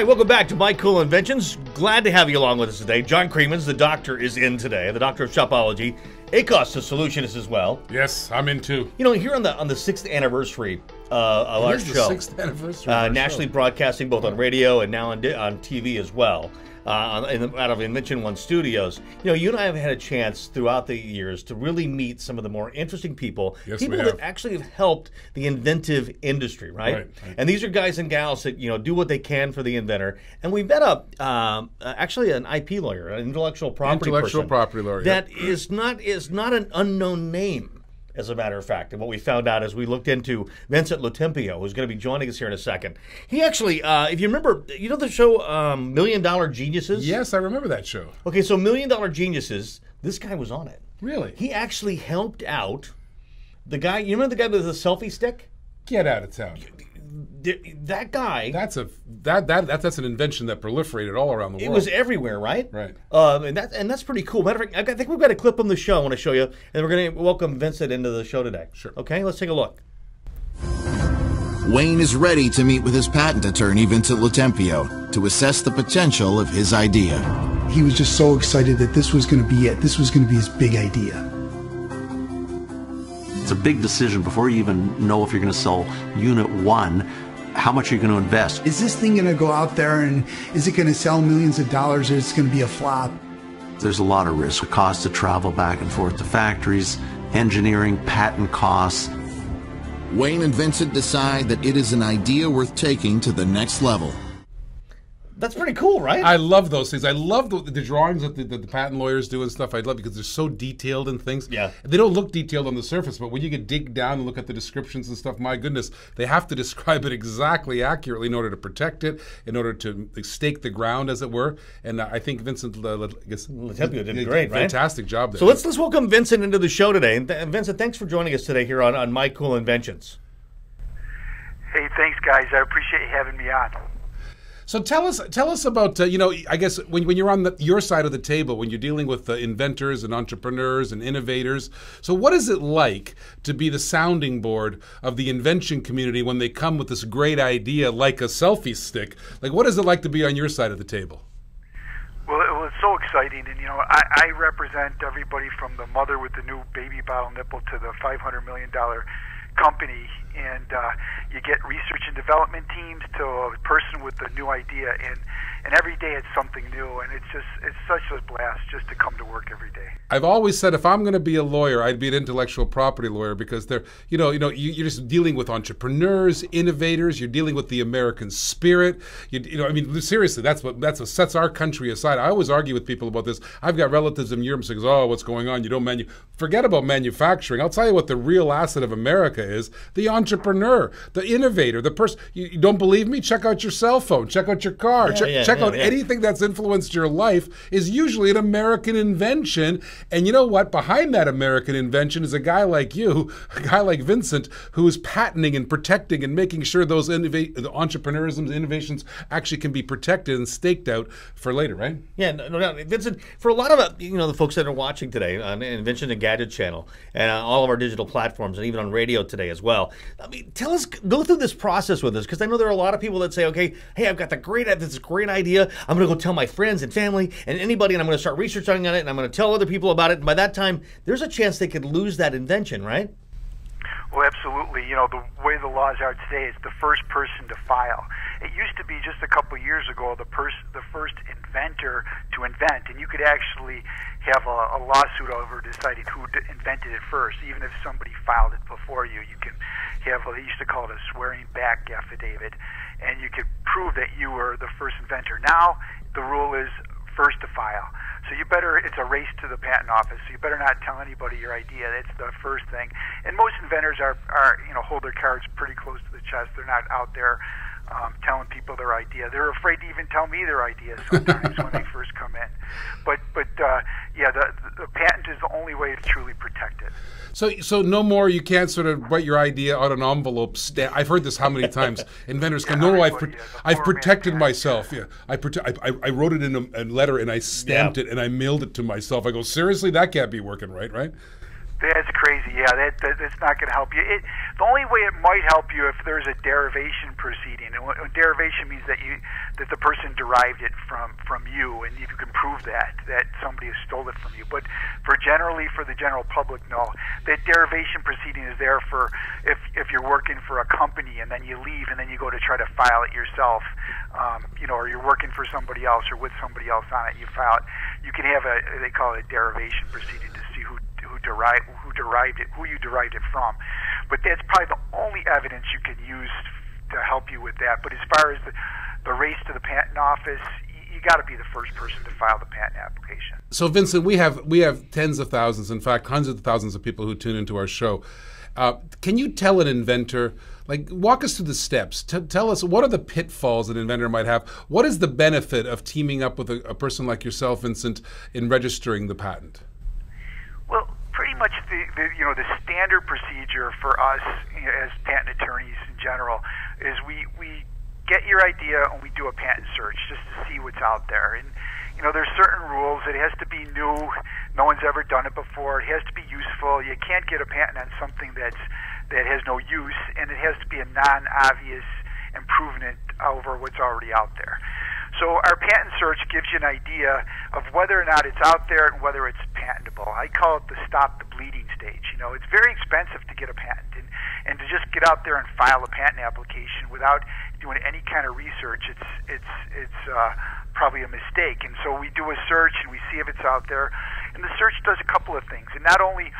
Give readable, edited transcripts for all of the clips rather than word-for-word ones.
right, welcome back to My Cool Inventions. Glad to have you along with us today. John Cremeans, the doctor, is in today, the doctor of shopology. Akos, the solutionist as well. Yes, I'm in too. You know, here on the 6th anniversary of our show. The 6th anniversary. Nationally broadcasting both on radio and now on TV as well. Out of Invention One Studios. You know, you and I have had a chance throughout the years to really meet some of the more interesting people. Yes, people we that have. actually have helped the inventive industry, right? And these are guys and gals that, you know, do what they can for the inventor. And we met up actually an IP lawyer, an intellectual property lawyer. That is not an unknown name. As a matter of fact, and what we found out as we looked into Vincent LoTempio, who's going to be joining us here in a second. He actually, if you remember, you know the show $1 Million Geniuses? Yes, I remember that show. Okay, so $1 Million Geniuses, this guy was on it. Really? He actually helped out the guy, you remember the guy with the selfie stick? Get out of town. That guy. That's an invention that proliferated all around the world. It was everywhere, right? Right. And that's pretty cool. Matter of fact, I think we've got a clip on the show I want to show you, and we're going to welcome Vincent into the show today. Sure. Okay, let's take a look. Wayne is ready to meet with his patent attorney, Vincent LoTempio, to assess the potential of his idea. He was just so excited that this was going to be it. This was going to be his big idea. It's a big decision before you even know if you're going to sell unit 1, how much are you going to invest? Is this thing going to go out there and is it going to sell millions of dollars or is it going to be a flop? There's a lot of risk. The cost to travel back and forth to factories, engineering, patent costs. Wayne and Vincent decide that it is an idea worth taking to the next level. That's pretty cool, right? I love those things. I love the drawings that the patent lawyers do and stuff. I love because they're so detailed and things. Yeah. They don't look detailed on the surface, but when you get dig down and look at the descriptions and stuff, my goodness, they have to describe it exactly accurately in order to protect it, in order to stake the ground, as it were. And I think Vincent LoTempio did great, right? Fantastic job there. So let's welcome Vincent into the show today. And Vincent, thanks for joining us today here on My Cool Inventions. Hey, thanks, guys. I appreciate you having me on. So tell us about, you know, I guess when you're on your side of the table, when you're dealing with inventors and entrepreneurs and innovators. So what is it like to be the sounding board of the invention community when they come with this great idea like a selfie stick? Like, what is it like to be on your side of the table? Well, it was so exciting. And, you know, I represent everybody from the mother with the new baby bottle nipple to the $500 million company, and you get research and development teams to a person with a new idea, and every day it's something new, and it's such a blast just to come to work every day. I've always said if I'm going to be a lawyer, I'd be an intellectual property lawyer because they're, you're just dealing with entrepreneurs, innovators. You're dealing with the American spirit. I mean, seriously, that's what sets our country aside. I always argue with people about this. I've got relatives in Europe who say, "Oh, what's going on? You don't forget about manufacturing." I'll tell you what the real asset of America is: the entrepreneur, the innovator, the person. You don't believe me? Check out your cell phone. Check out your car. Check out anything that's influenced your life is usually an American invention. And you know what? Behind that American invention is a guy like you, a guy like Vincent, who is patenting and protecting and making sure those the entrepreneurisms, innovations actually can be protected and staked out for later, right? Yeah, no doubt. Vincent, for a lot of the folks that are watching today on Invention and Gadget channel and all of our digital platforms and even on radio today as well, I mean, go through this process with us, because I know there are a lot of people that say, okay, hey, I've got this great idea. I'm going to go tell my friends and family and anybody, and I'm going to start researching on it, and I'm going to tell other people about it. And by that time, there's a chance they could lose that invention, right? Well, absolutely. You know, the way the laws are today, it's the first person to file. It used to be just a couple of years ago the first inventor to invent, and you could actually have a lawsuit over deciding who invented it first. Even if somebody filed it before you, you can have, they used to call it a swearing back affidavit, and you could prove that you were the first inventor. Now, the rule is first to file. So it's a race to the patent office. So you better not tell anybody your idea. That's the first thing. And most inventors hold their cards pretty close to the chest. They're not out there telling people their idea. They're afraid to even tell me their idea sometimes when they first come in. But the patent is the only way to truly protect it. So no more. You can't sort of write your idea on an envelope. I've heard this how many times. Inventors come. No, I've protected myself. Yeah, I wrote it in a letter and I stamped it and I mailed it to myself. I go, seriously, that can't be working right? That's crazy. Yeah, that's not going to help you. The only way it might help you if there's a derivation proceeding. And derivation means that the person derived it from you, and if you can prove that somebody has stole it from you. But for the general public, no. That derivation proceeding is there for if you're working for a company and then you leave and then you go to try to file it yourself, or you're working for somebody else or with somebody else on it, you file it. You can have they call it a derivation proceeding to see who you derived it from. But that's probably the only evidence you can use to help you with that. But as far as the race to the patent office, you got to be the first person to file the patent application. So, Vincent, we have tens of thousands, in fact, hundreds of thousands of people who tune into our show. Can you tell an inventor, walk us through the steps? Tell us, what are the pitfalls an inventor might have? What is the benefit of teaming up with a person like yourself, Vincent, in registering the patent? Well, pretty much the standard procedure for us as patent attorneys in general is we get your idea and we do a patent search just to see what's out there. And there's certain rules. It has to be new. No one's ever done it before. It has to be useful. You can't get a patent on something that has no use, and it has to be a non-obvious improvement over what's already out there. So our patent search gives you an idea of whether or not it's out there and whether it's patentable. I call it the stop the bleeding stage. It's very expensive to get a patent, and to just get out there and file a patent application without doing any kind of research, it's probably a mistake. And so we do a search and we see if it's out there. And the search does a couple of things. It not only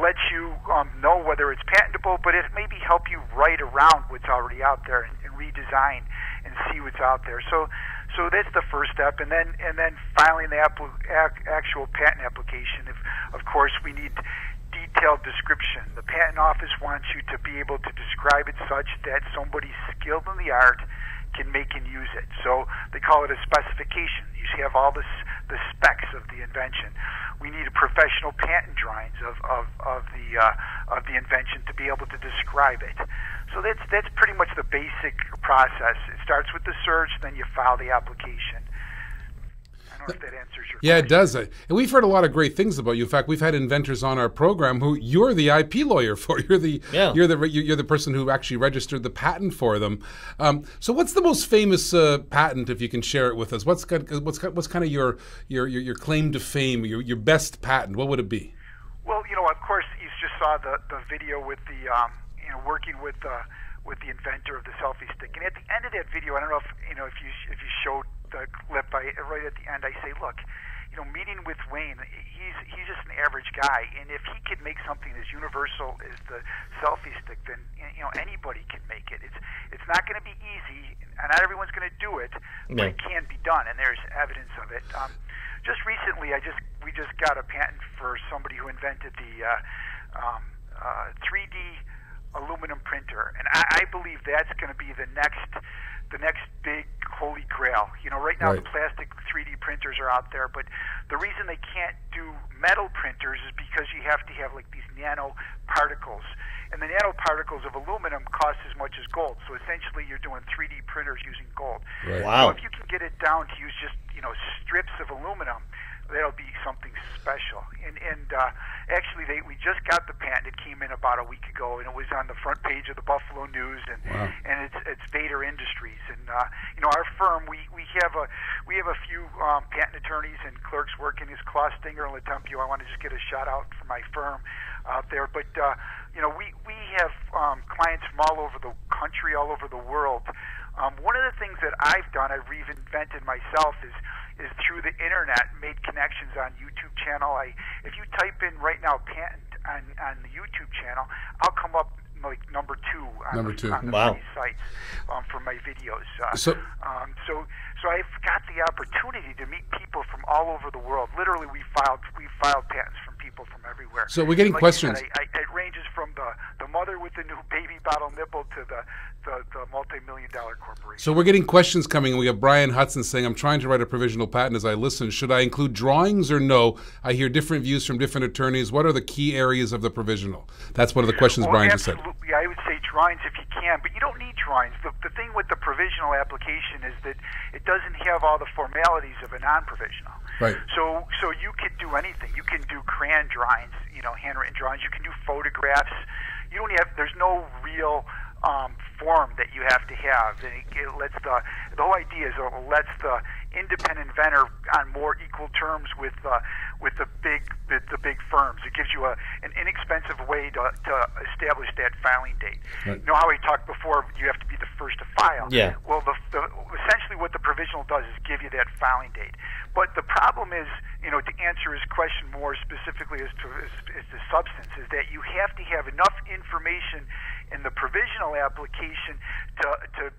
lets you know whether it's patentable, but it maybe help you write around what's already out there and redesign and see what's out there. So that's the first step, and then filing the actual patent application. Of course, we need detailed description. The patent office wants you to be able to describe it such that somebody skilled in the art can make and use it. So they call it a specification. You have all the specs of the invention. We need a professional patent drawings of the invention to be able to describe it. So that's pretty much the basic process. It starts with the search, then you file the application. I don't know if that answers your question. Yeah, it does. And we've heard a lot of great things about you. In fact, we've had inventors on our program who you're the IP lawyer for. You're the person who actually registered the patent for them. So what's the most famous patent, if you can share it with us? What's kind of your claim to fame, your best patent? What would it be? Well, of course, you just saw the video with the working with the inventor of the selfie stick. And at the end of that video, I don't know if you showed the clip, right at the end, I say, look, meeting with Wayne, he's just an average guy, and if he could make something as universal as the selfie stick, then anybody can make it. It's not going to be easy, and not everyone's going to do it, but it can be done, and there's evidence of it. Just recently, we just got a patent for somebody who invented the 3D aluminum printer, and I believe that's going to be the next big holy grail. Right now the plastic 3D printers are out there, but the reason they can't do metal printers is because you have to have these nanoparticles, and the nanoparticles of aluminum cost as much as gold. So essentially, you're doing 3D printers using gold. Right. Wow! So if you can get it down to use just strips of aluminum, that'll be something special. And actually, we just got the patent. It came in about a week ago, and it was on the front page of the Buffalo News. And it's Vader Industries. And our firm, we have a few patent attorneys and clerks working as Klostinger and LoTempio. I want to just get a shout out for my firm out there. But we have clients from all over the country, all over the world. One of the things that I've done, I've reinvented myself, is through the internet, made connections on YouTube channel. If you type in right now patent on the YouTube channel, I'll come up number two on the sites for my videos. So I've got the opportunity to meet people from all over the world. Literally, we filed patents from people from everywhere. So we're getting questions. It ranges from the mother with the new baby bottle nipple to the multi-million-dollar corporation. So we're getting questions coming. We have Brian Hudson saying, I'm trying to write a provisional patent as I listen. Should I include drawings or no? I hear different views from different attorneys. What are the key areas of the provisional? That's one of the questions Brian just said. Absolutely. I would say drawings if you can, but you don't need drawings. The thing with the provisional application is that it doesn't have all the formalities of a non-provisional. Right. So you could do anything. You can do crayon drawings. handwritten drawings. You can do photographs. You don't have. There's no real form that you have to have. And it lets the whole idea is it lets the independent inventor on more equal terms with the big firms. It gives you an inexpensive way to establish that filing date. Right. You know how we talked before? You have to be the first to file. Yeah. Well, essentially what the provisional does is give you that filing date. But the problem is, to answer his question more specifically as to substance, is that you have to have enough information in the provisional application to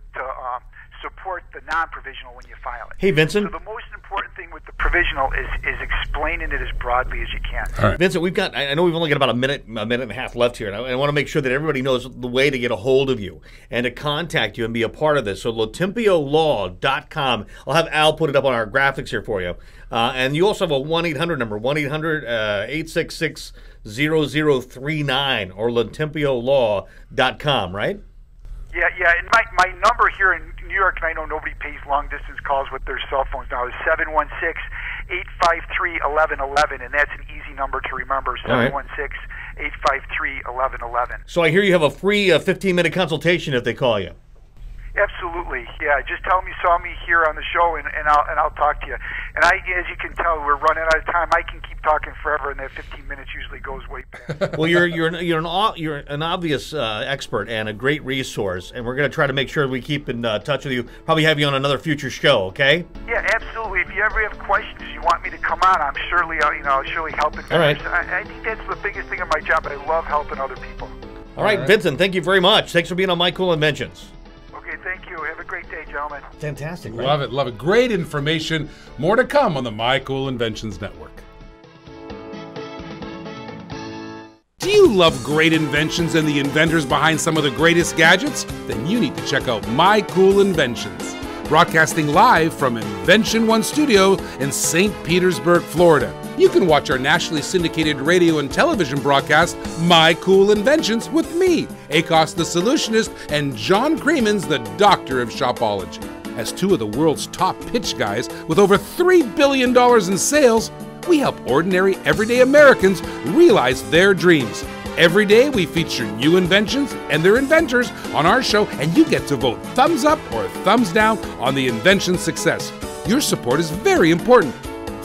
support the non-provisional when you file it. Hey, Vincent. So the most important thing with the provisional is explaining it as broadly as you can. All right. Vincent, I know we've only got about a minute and a half left here, and I want to make sure that everybody knows the way to get a hold of you and to contact you and be a part of this. So LoTempiolaw.com. I'll have Al put it up on our graphics here for you. And you also have a 1-800 number, 1-800-866-0039, or LoTempiolaw.com, right? Yeah, and my number here in New York, and I know nobody pays long-distance calls with their cell phones now, is 716-853-1111, and that's an easy number to remember, 716-853-1111. So I hear you have a free 15-minute consultation if they call you. Absolutely, yeah. Just tell them you saw me here on the show, and I'll talk to you. And as you can tell, we're running out of time. I can keep talking forever, and that 15 minutes usually goes way past. Well, you're an obvious expert and a great resource, and we're going to try to make sure we keep in touch with you. Probably have you on another future show, okay? Yeah, absolutely. If you ever have questions, you want me to come on, I'm surely help inventors. All right. I think that's the biggest thing of my job. I love helping other people. All right, Vincent, thank you very much. Thanks for being on My Cool Inventions. Okay, thank you. Have a great day, gentlemen. Fantastic. Right? Love it, love it. Great information. More to come on the My Cool Inventions Network. Do you love great inventions and the inventors behind some of the greatest gadgets? Then you need to check out My Cool Inventions. Broadcasting live from Invention One Studio in St. Petersburg, Florida. You can watch our nationally syndicated radio and television broadcast, My Cool Inventions, with me, Akos the Solutionist, and John Cremeans, the Doctor of Shopology. As two of the world's top pitch guys with over $3 billion in sales, we help ordinary, everyday Americans realize their dreams. Every day we feature new inventions and their inventors on our show, and you get to vote thumbs up or thumbs down on the invention's success. Your support is very important.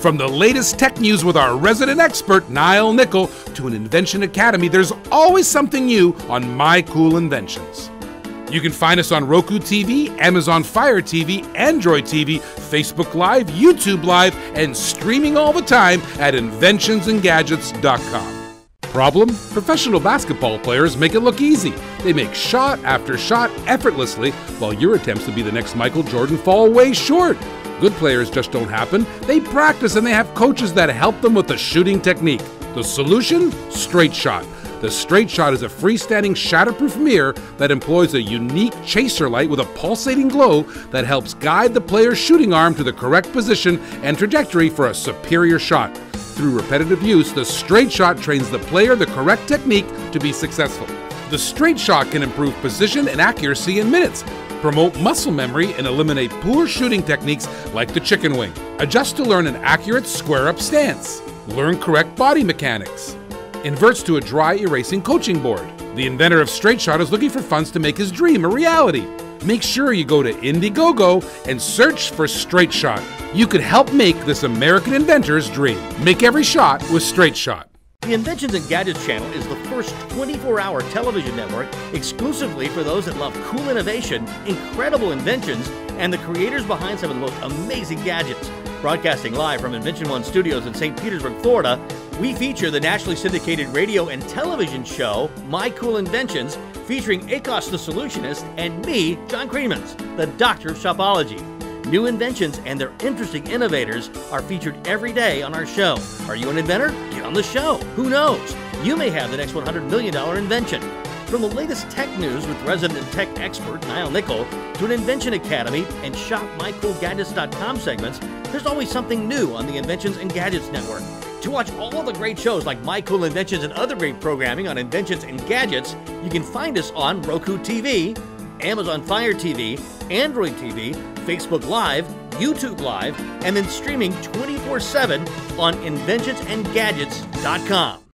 From the latest tech news with our resident expert, Niall Nickel, to an invention academy, there's always something new on My Cool Inventions. You can find us on Roku TV, Amazon Fire TV, Android TV, Facebook Live, YouTube Live, and streaming all the time at inventionsandgadgets.com. Problem? Professional basketball players make it look easy. They make shot after shot effortlessly, while your attempts to be the next Michael Jordan fall way short. Good players just don't happen. They practice and they have coaches that help them with the shooting technique. The solution? Straight Shot. The Straight Shot is a freestanding shatterproof mirror that employs a unique chaser light with a pulsating glow that helps guide the player's shooting arm to the correct position and trajectory for a superior shot. Through repetitive use, the Straight Shot trains the player the correct technique to be successful. The Straight Shot can improve position and accuracy in minutes, promote muscle memory, and eliminate poor shooting techniques like the chicken wing. Adjust to learn an accurate square-up stance. Learn correct body mechanics. Inverts to a dry erasing coaching board. The inventor of Straight Shot is looking for funds to make his dream a reality. Make sure you go to Indiegogo and search for Straight Shot. You could help make this American inventor's dream. Make every shot with Straight Shot. The Inventions and Gadgets channel is the first 24-hour television network exclusively for those that love cool innovation, incredible inventions, and the creators behind some of the most amazing gadgets. Broadcasting live from Invention One Studios in St. Petersburg, Florida, we feature the nationally syndicated radio and television show, My Cool Inventions, featuring Akos the Solutionist and me, John Cremeans, the Doctor of Shopology. New inventions and their interesting innovators are featured every day on our show. Are you an inventor? Get on the show. Who knows? You may have the next $100 million invention. From the latest tech news with resident tech expert Niall Nickel to an invention academy and shop MyCoolGadgets.com segments, there's always something new on the Inventions and Gadgets Network. To watch all of the great shows like My Cool Inventions and other great programming on Inventions and Gadgets, you can find us on Roku TV, Amazon Fire TV, Android TV, Facebook Live, YouTube Live, and then streaming 24/7 on InventionsandGadgets.com.